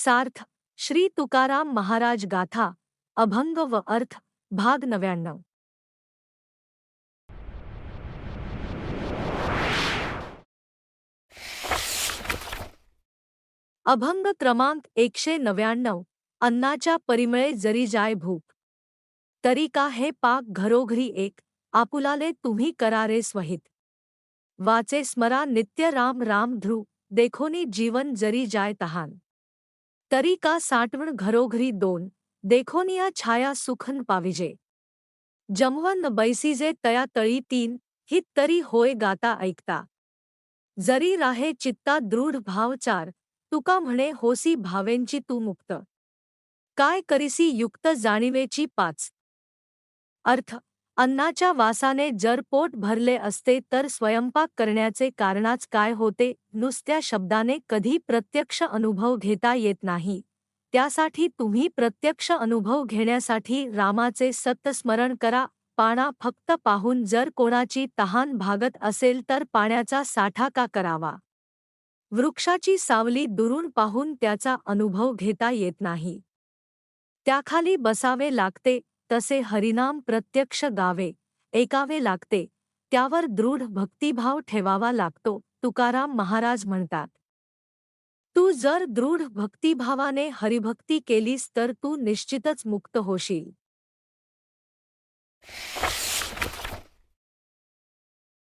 सार्थ श्री तुकाराम महाराज गाथा अभंग व अर्थ भाग 99। अभंग क्रमांक 199। अन्नाच्या परिमळे जरी जाय भूक, तरी का हे पाक घरोघरी एक, आपुलाले तुम्ही करारे स्वहित। वाचे स्मरा नित्य राम राम ध्रुव, देखोनी जीवन जरी जाय तहान। तरी का साठवण घरोघरी दोन, देखोनिया छाया सुखन पाविजे। जमवन बैसीजे तया तळी तीन, हित तरी होय गाता ऐकता। जरी राहे चित्ता दृढ भाव चार, तुका म्हणे होसी भावेंची तू मुक्त। काय करिसी युक्त जाणीवेची पाच। अर्थ अन्नाच्या वासाने जर पोट भरले असते तर स्वयंपाक करण्याचे कारणाच काय होते। नुसत्या शब्दाने कधी प्रत्यक्ष अनुभव घेता येत नाही, त्यासाठी तुम्ही प्रत्यक्ष अनुभव घेण्यासाठी रामाचे सत्स्मरण करा। पाणा फक्त पाहून जर कोणाची तहान भागत असेल तर पाण्याचा साठा का करावा। वृक्षाची सावली दुरून पाहून त्याचा अनुभव घेता येत नाही, त्याखाली बसावे लागते। तसे हरिनाम प्रत्यक्ष गावे ऐकावे लागते, त्यावर दृढ भक्तिभाव ठेवावा लागतो। तुकाराम महाराज म्हणतात, तू जर दृढ भक्तिभावाने हरिभक्ती केलीस तर तू निश्चितच मुक्त होशील।